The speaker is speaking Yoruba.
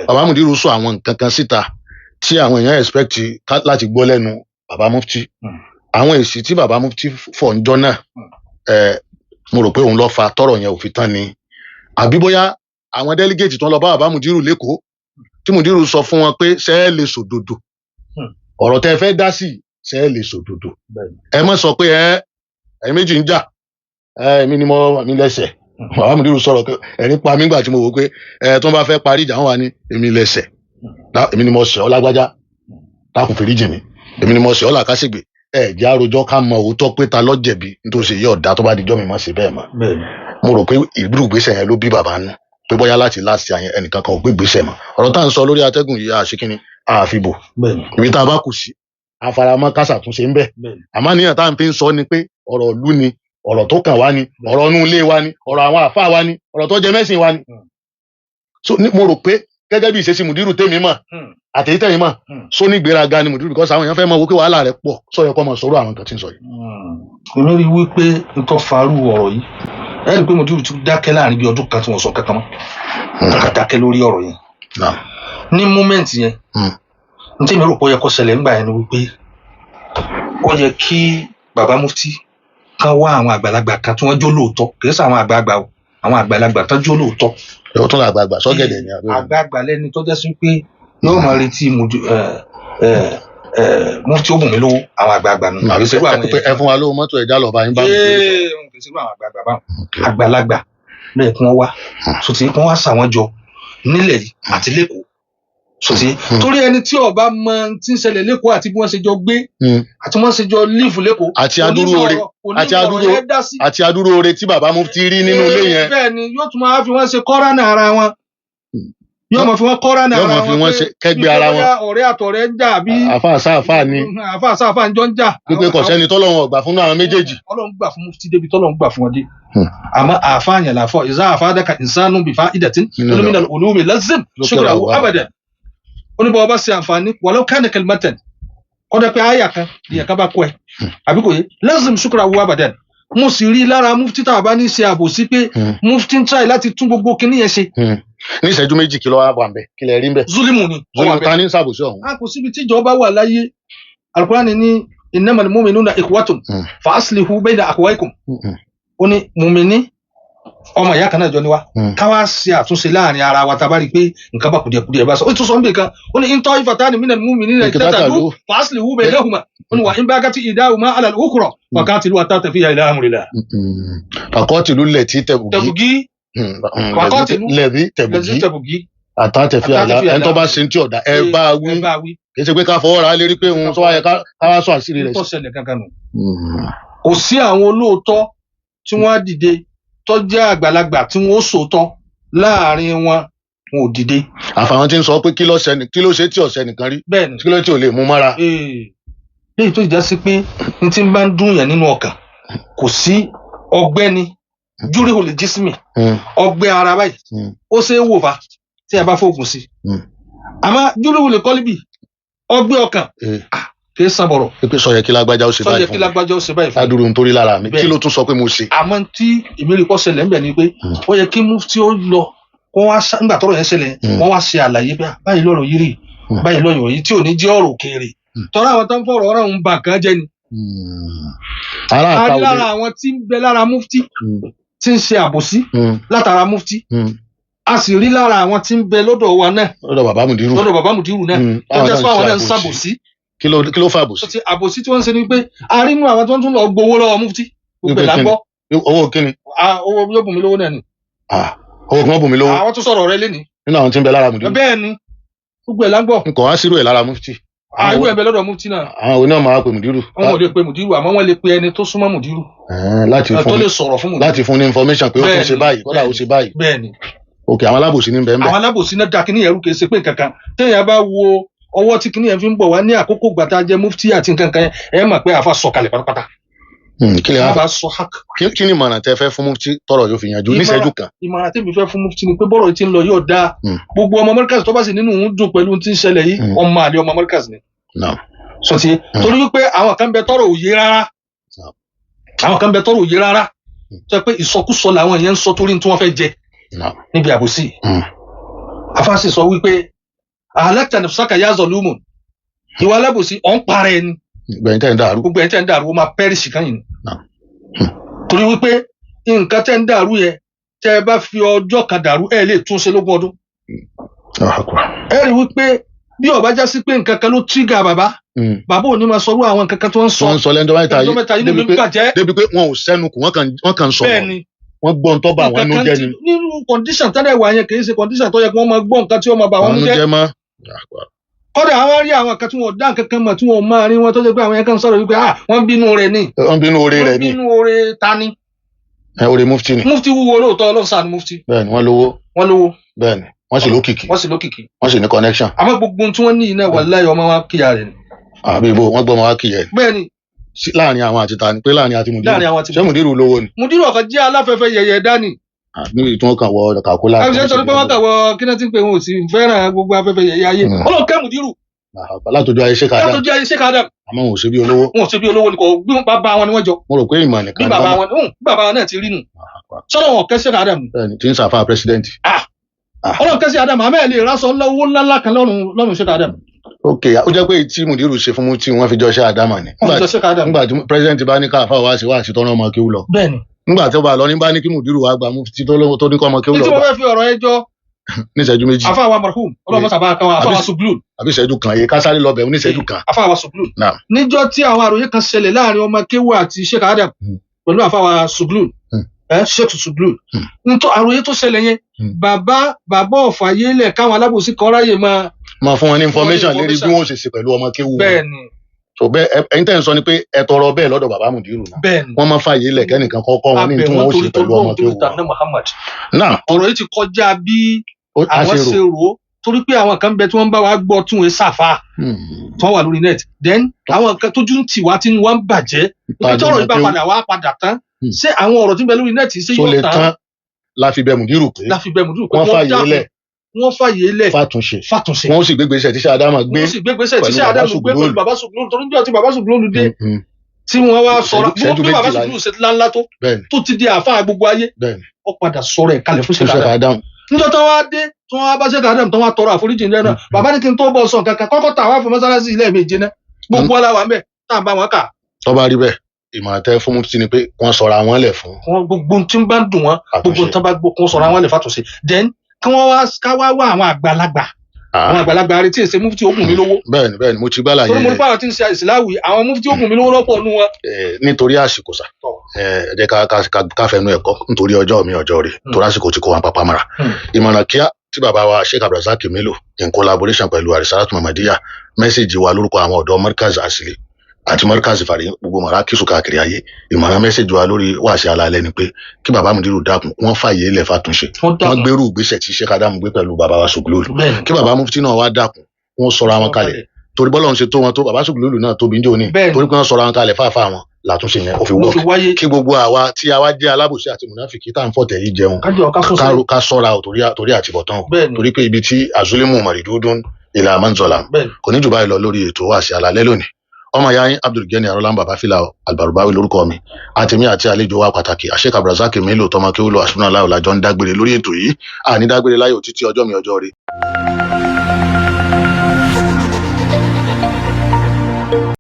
bàbá Mudiru sọ àwọn nǹkan kan síta tí àwọn èèyàn expect láti gbọ́ lẹ́nu bàbá Mufti àwọn èsì tí bàbá Mufti fọ̀ ń jọ́ náà mo rò pé òun ló fa tọ́rọ̀ yẹn ò fi tán ni àbí bóyá àwọn delegate tó ń lọ bá bàbá Mudiru lẹ́kọ̀ọ́ tí Mudiru sọ fún wọn pé ṣé ẹ lè sòdodo ọ̀rọ̀ tẹ́ fẹ́ dá sí ṣé ẹ lè sòdodo ẹ má sọ pé ẹ méjì ń jà èmi ni mo mi lẹ́sẹ̀ bàbá Mudiru sọ̀rọ̀ ẹ̀rín pa mí gbà tí mo wò pé tó ń bá fẹ́ parí ìjà wọn wà ní èmi lẹ́sẹ̀ èmi ni mo ṣẹ̀ ọ́ lágbájá dákun fèrèjì mi èmi ni mo ṣẹ̀ ọ́ làkàṣègbè jẹ́ àròjọ ká mọ òótọ́ pé ta ló jẹ̀bi nítorí ṣe yí ọ̀dà tó bá dijọ́ mi mọ́ sí bẹ́ẹ̀ mọ́ mo rò pé ìbúrú ìgbésẹ̀ yẹn ló bí bàbá nù pé bóyá láti láti àyẹn ẹnìkan kan ò gbé ìgbésẹ̀ mọ́ ọ̀rọ̀ tá à ń sọ lórí atẹ́gùn yìí àṣekínní àfibò ibi tá a bá kù sí àfaramọ́ kásàtúnṣe ń bẹ àmọ́ níyàn tá à ń fi ń sọ ni pé ọ̀rọ̀ ìlú ni ọ̀rọ̀ tó kàn wá ni ọ̀rọ̀ inú ilé wa ni ọ̀rọ̀ àwọn àfáà wa ni ọ̀rọ̀ tó jẹ mẹ́sìn wa ni so mo rò pé gẹ́gẹ́ bí ìṣesí Mudiru tèmi mọ̀ àtẹ̀yí tẹ̀yìn mọ̀ so ní ìgbéraga ni Mudiru because àwọn èèyàn fẹ́ mọ̀ wò pé wàhálà rẹ̀ pọ̀ sọ yẹ kó mọ̀ sọ̀rọ̀ àwọn nǹkan tí ń sọ yìí. èmi rí i wípé nǹkan farú ọ̀rọ̀ yìí ẹ rí i pé Mudiru ti dákẹ́ láàrin bí ọdún kan tí wọ́n sọ kankan mọ́ nǹkan dákẹ́ lórí ọ̀rọ̀ yẹn ní múmẹ́ǹtì yẹn n tí mi rò pé ó yẹ kó ṣẹlẹ̀ ńgbà yẹn ni wípé ó yẹ kí bàbá Mufti kan wá àwọn àgbàlagbà kan tí wọ́n jó lóòótọ́ kì í ṣe àwọn àgbààgbà o àwọn àgbàlagbà tán jó lóòótọ́. ó tún àgbààgbà sọ́gẹ̀dẹ̀ ni àbí. àgbààgbà lẹ́ni tó jẹ́ sí pé yóò máa retí Mufti ó bùn mí lówó àwọn àgbààgbà nù. ẹ fún wa lówó mọ́tò ẹ̀já lọ́ba yín bá mi. kì í ṣe àwọn àgbààgbà báwọn àgbàlagbà lẹ́yìn kí wọ́n wá sòtì kí wọ́n wá sàwọn jọ nílẹ̀ yìí àti lẹ́kọ̀ọ́ sòtì torí ẹni tí ó bá mọ tí ń ṣẹlẹ̀ lẹ́kọ̀ọ́ àti bí wọ́n ṣe jọ gbé àti wọ́n ṣe jọ lífù lẹ́kọ̀ọ́ àti adúrú oore tí bàbá Mufti rí nínú ilé yẹn. bẹ́ẹ̀ ni yóò tún máa fi wọ́n ṣe kọ́ránà ara wọn yóò máa fi wọ́n kọ́ránà ara wọn yóò máa fi wọ́n ṣe kẹ́gbẹ́ ara wọn ọ̀rẹ́ àtọ̀rẹ́ ń jà bí àfáà ni àfáà ń jọ ń jà. pípé kọ̀sẹ́ni tọ́lọ́run ọ̀gbà fún àwọn méjèèjì. Ọlọ́run gbà fún Mufti débi tọ́lọ́run gbà fún wọn dé. àmọ́ àfáà yẹn làfọ̀ ìzá àfáàdàkà ìsánú bìfá ìdàtín olómìnira olómi lazim ṣùgbọ́n abadan oníbọ̀ ọba ṣe àǹfààní walau kana kalimatan kọ́dọ̀ pé àyà kan ìyẹn ká bá kọ́ ẹ àbí kò yé lazim ṣùkúrà wọ abadan mo sì rí lára Mufti tá a bá ní ṣe àbòsí pé Mufti ń try láti tún gbogbo kinní yẹn ṣe. ní ìṣẹ́jú méjì kí ló wá wà ń bẹ̀ kí lè rí ń bẹ̀. zulimu ni. zulimu ta ní ṣàbòsí ọ̀hún. a kò síbi tí ìjọba wà láyé Al-Qur'ani ní innamal mu'minuna ikhwatun fa aslihu bayna akhawaykum ó ní mùmíní ọmọ ìyá kan náà jọ ni wá ká wá ṣe àtúnṣe láàrin ara wa tá a bá rí i pé nǹkan bá kùdìẹ̀kùdìẹ̀ bá sọ ó tún sọ níbi kan ó ní in ta'ifatani minal mu'minina iqtatalu fa aslihu baynahuma ó ní wa in bagati ihdahuma 'ala al-ukhra faqatilu hatta tafiya ila amrillah. faqatilu allati tabghi lẹ́bí tẹ̀bùgí àtàtẹ̀fẹ́ àlá ẹni tó bá ṣe tí ọ̀dà ẹ bá wí kì í ṣe pé ká fọwọ́ ra lérí pé òun tó wáyé ká wá sọ àṣírí rẹ̀. kò sí àwọn olóòótọ́ tí wọ́n á dìde tó jẹ́ àgbàlagbà tí wọ́n ó sòótọ́ láàrin wọn ò dìde. àfàwọn tí ń sọ pé kí ló ṣe tí ọ̀sẹ̀ nìkan rí kí ló tí ò lè mú mára. léyìí tó jẹ́ sí pé n tí ń bá ń dùn yàn nínú ọkàn kò sí ọgbẹ́ ni júrí olè jísìmì ọgbẹ́ ara báyìí ó ṣe é wò fa tí a bá fòògùn sí àmọ́ júrí olè kọ́líbì ọgbẹ́ ọkàn kì í sanbọ̀rọ̀. pé sọyẹ kí lágbájá ó ṣe báyìí fún mi ládùúrú nítorí lára mi kí ló tún sọ pé mo ṣe. àmọ́ tí ìmírí kọ́ ṣẹlẹ̀ ńbẹ̀ ni pé ó yẹ kí Mufti ó lọ kó wá nígbà tọ́rọ̀ yẹn ṣẹlẹ̀ wọ́n wá ṣe àlàyé pé báyìí lọ́rọ̀ yìí rí báyìí lọ́rọ̀ yìí tí ò ní jẹ́ ọ̀rọ̀ òkèèrè tọ́ra àwọn tó ń fọ̀rọ̀ ọ̀rọ̀ ń bà kán jẹ́ ni. a rí lára àwọn tí ń bẹ lára Mufti tí ń ṣe àbòsí látara Mufti a sì rí lára àwọn tí ń bẹ lọ́dọ̀ wa náà lọ́dọ̀ bàbá Mudiru náà tó jẹ́ pé àwọn náà ń ṣàbòsí. kí ló fà àbòsí. àbòsí tí wọ́n ń ṣe ni pé a rí inú àwọn tó ń tún lọ gbowó lọ́wọ́ Mufti gbogbo ẹ̀ la gbọ́. owó kíni. owó yóò bùn mí lówó náà ni. owó kan bùn mí lówó. àwọn tó sọ̀rọ̀ rẹ lénìí. nínú àwọn tí ń bẹ lára Mudiru. bẹ́ẹ̀ ni gbogbo ẹ̀ la gbọ́. n kò wá sírò ẹ̀ lára Mufti. irú ẹ̀ bẹ lọ́dọ̀ Mufti náà. àwọn òun náà máa pe Mudiru. wọn ò lè pe Mudiru àmọ́ wọ́n lè pe ẹni tó súnmọ́ Mudiru. tó lè sọ̀rọ̀ fún Mudiru. láti fún ní information pé ó tún ṣe báyìí kódà ó ṣe báyìí. bẹ́ẹ̀ ni. ok àwọn alábòsí ní bẹ́ẹ̀ bẹ́ẹ̀. àwọn alábòsí náà da kíní ẹrú kìí ṣe pé kankan téèyàn bá wo ọwọ́ tí kíní yẹn fi ń bọ̀ wá ní àkókò gbàtà jẹ́ Mufti àti nǹkan kan ẹ mọ̀ pé àfa sọ̀kalẹ̀ pátápátá. kí ni àfa sọ hak. kí ni ìmọ̀ràn tẹ fẹ́ fún Mufti tọrọ yóò fi yanjú níṣẹ́jú kan. ìmọ̀ràn tẹ́mi fẹ́ fún Mufti ni pé bọ́rọ̀ tí ń lọ yóò dáa gbogbo ọmọ Markaz tó bá sì nínú òun dùn pẹ̀lú tí ń ṣẹlẹ̀ yìí ọmọ àlè ọmọ Markaz ni. sọtí torí wípé àwọn kan bẹ tọrọ òye rárá tó yẹ pé ìsọkúsọ làwọn yẹn ń sọ torí tí wọ́n fẹ́ jẹ níbi àbòsí àfàṣì sọ wípé ahlakta nafsaka ya zalumun ìwà alábòsí ọ̀ ń parẹ́ ni gbẹ̀yìn tẹ̀ ń dàrú. gbogbo ẹ̀ tẹ́ ń dàrú ó máa pẹ́rìṣì kan yìí ni Náà. torí wípé nǹkan tẹ́ ń dàrú yẹn tẹ́ ẹ bá fi ọjọ́ kan dàrú ẹ lè tún ṣe lógún ọdún ẹ rí wípé bí ó bá já sí pé nǹkan kan ló tírígà bàbá ò ní máa sọrú àwọn nǹkan kan tó ń sọ wọ́n sọ lẹ́nu ẹjọ́ mẹ́ta inú mi ń bàjẹ́ débi pé wọn ò sẹ́nu kù wọ́n kàn sọ̀rọ̀ bẹ́ẹ̀ ni wọ́n gbọ́ ń tọ́ bá àwọn ẹnu jẹ́ ni. nínú condition tẹ́lẹ̀ wà yẹn kì í ṣe condition tó yẹ kí wọ́n máa gbọ́ nǹkan tí wọ́n máa bà wọ́n jẹ́ mọ́. kọ́dà àwọn rí àwọn kan tí wọ́n dá nǹkan kan mọ̀ tí wọ́n máa rí wọn tó jẹ́ pé àwọn yẹn kan sọ̀rọ̀ wípé wọ́n bínú rẹ̀ ni wọ́n bínú oore rẹ̀ ni wọ́n bínú oore ta ni oore mufti ni. mufti wúwo lóòótọ́ ọlọ́sàn ni mufti bẹ́ẹ̀ni wọ́n lówó bẹ́ẹ̀ni wọ́n sì lókìkí wọ́n sì ní connection. àmọ́ gbogbo tí wọ́n ní iná wallahi ọmọ wa kíyà rẹ̀ ni. àbí ibo wọ́n gbọ́ ọmọ wa kíyà rẹ̀. bẹ́ẹ̀ni láàrin àwọn àti tani pé láàrin àti Mudiru láàrin àwọn àti ṣé Mudiru lówó ni. Mudiru ọkàn jẹ́ aláfẹ́fẹ́ yẹ̀yẹ̀ dání. níbi tí wọ́n kàn wọ kàkúlà. àwọn ìṣẹ́ sọ pé wọ́n kàn wọ kí náà ti ń pè wọn ò sí fẹ́ràn gbogbo afẹ́fẹ́ yẹ̀yẹ̀ ayé ọlọ́kẹ́ Mudiru. látọjú ayé Sheikh Adam àmọ́ wọn ò ṣe bí olówó. wọn ò ṣe bí olówó ni kò bí bàbá wọn ni wọ́n jọ. mo rò pé ìmọ̀ nìkan bí bàbá wọn náà ti rí nù. sọ́dọ̀ wọn kẹ́ Sheikh Adam. bẹ́ẹ̀ni tí ń sàfà pírẹsidẹ́ǹtì. ọlọ́kẹ́ Sheikh Adam àmọ́ ẹ̀ lè rásọ owó ńláńlá kan lọ́rùn Sheikh Adam. ok ó jẹ́ pé tí Mudiru ṣe fún tí wọ́n fi jọ Sheikh Adam ni. nígbà tí pírẹsidẹ́ǹtì bá ní káfá wá sí wá sí tọ́nà ọmọ kéwú lọ. bẹ́ẹ̀ni. nígbà tí ó bá lọ ní bá ní kí Mudiru wá gba mufti tó ní kọ́ ọmọ kéwú lọ. tí mo fẹ́ fi ọ̀rọ̀ ẹjọ́ ní ìṣẹ́jú méjì. àfáà marhum ọlọ́mọ sábà kan àfáà Suglul. àbí ìṣẹ́jú kan yìí kásáré lọ bẹ̀ ní ìṣẹ́jú kan. àfáà Suglul. níjọ́ tí àwọn àròyé kan ṣẹlẹ̀ láàrin ọmọ kéwú àti Sheikh Adam pẹ̀lú àfáà Suglul Sheikh Suglul. nítorí àròyé tó ṣẹlẹ̀ yẹn bàbá ọ̀fà yélẹ̀ káwọn alábòsí kan ráyè máa fún wọn ní information lérí bí wọ́n ṣe ṣe pẹ̀lú ọmọ kéwú. bẹ́ẹ̀ni. so bẹ́ẹ̀ ẹ̀yin tẹ́ ń sọ ni pé ẹ tọrọ bẹ́ẹ̀ lọ́dọ̀ bàbá Mudiru náà. bẹ́ẹ̀ni. wọ́n máa fàyè lẹ̀ kẹ́nìkan kọ́kọ́ wọn ní tí wọ́n ó ṣe pẹ̀lú ọmọ kéwú. náà ọ̀rọ̀ yìí ti kọjá bí àwọn ṣe rò ó torí pé àwọn kan bẹ tí wọ́n bá wa gbọ́ tún ẹ sáfà tí wọ́n wà lórí net then àwọn kan tójú ń tì wá tí wọ́n ń bàjẹ́ nítorí ọ̀rọ̀ yìí bá padà tán ṣé àwọn ọ̀rọ̀ tí ń bẹ lórí net ṣé yóò tán. la fi bẹ Mudiru pé wọ́n fàyè lẹ̀ fàtúnṣe wọ́n sì gbégbèsè tí Sheikh Adam gbé pẹ̀lú bàbá Suglul torí bí ọtí bàbá Suglul dé tí wọ́n wá sọ̀rọ̀ bí bàbá Suglul ṣe ńláńlá tó ti di àfáà gbogbo ayé ó padà sọ̀rọ̀ ẹ̀ kalẹ̀ fún Sheikh Adam. níjọ́ tó wá dé tí wọ́n bá Sheikh Adam tó wá tọrọ àforíjì ní ẹ̀nà bàbá ní kí n tó bọ̀ sọ kankan kọ́kọ́ tà wá fún mọ́sálásí ilé méje náà gbogbo aláwa mẹ́ tá à ń bá wọn kà. tó bá rí bẹ́ẹ̀ ìmọ̀ràn tẹ́ fún mufti ni pé wọ́n sọ̀rọ̀ àwọn lẹ̀ fún. gbogbo tí ń bá ń dùn wọn gbogbo tí wọ́n bá gbọ́ kó sọ̀rọ̀ àwọn lẹ̀ fàtúnṣe then kí wọ́n wá àwọn àgbàlagbà rẹ tí èsè mufti ogun mi lówó. bẹ́ẹ̀ni mo ti gbàlàyé. torí mo ní pàrọ̀ tí ń ṣe ìsìláwì àwọn mufti ogun mi lówó lọ́pọ̀ nù wọn. nítorí àsìkò sà ẹ jẹ́ ká fẹnu ẹ̀kọ́ nítorí ọjọ́ mi ọjọ́ rẹ̀ torí àsìkò tí kò wọn papá mara. ìmọ̀ràn kíá tí bàbá wa Sheikh Abdulrasaq Melo in collaboration pẹ̀lú Arisalatu Muhammadiyya mẹ́sẹ̀jì wa lórúkọ àwọn ọ̀dọ́ Markaz Asili àti Markaz Fari gbogbo Marakisu káàkiri ayé ìmọ̀ràn mẹ́sẹ̀jì wa lórí wáàsí alálẹ́ ni pé kí bàbá Mudiru dákun wọ́n fàyè ilẹ̀ fàtúnṣe wọ́n gbèrú ìgbésẹ̀ tí Sheikh Adam gbé pẹ̀lú bàbá wa Suglul kí bàbá mufti náà wá dákun wọ́n sọ̀rọ̀ àwọn kalẹ̀ torí bọ́lá ń ṣe tó wọn tó bàbá Suglul náà tóbi ń jò ní torí pé wọ́n sọ̀rọ̀ àwọn kalẹ̀ fáfá wọn látúnṣe yẹn ó fi wọ́ọ̀kì kí gbogbo àwa tí a wá jẹ́ alábòsí àti mùnáfìkì tá à ń fọ̀tẹ̀ yìí jẹun ká sọ́ra ò torí àtibọ̀tán torí pé ibi tí azulimu maridudun ila manzola kò ní jù báyìí lọ lórí ètò wáàsí alálẹ́ lónìí ọmọ ya yín Abdulgani Arolan Babafila Albarubawi lórúkọ mi àtẹmí àti àlejò wa pàtàkì Sheikh Abdulrasaq Melo tọmọ kí ó lọ àṣùnà aláwọ làjọ ń dágbére lórí ètò yìí àní dágbére láyò títí ọjọ́ mi ọjọ́ rí.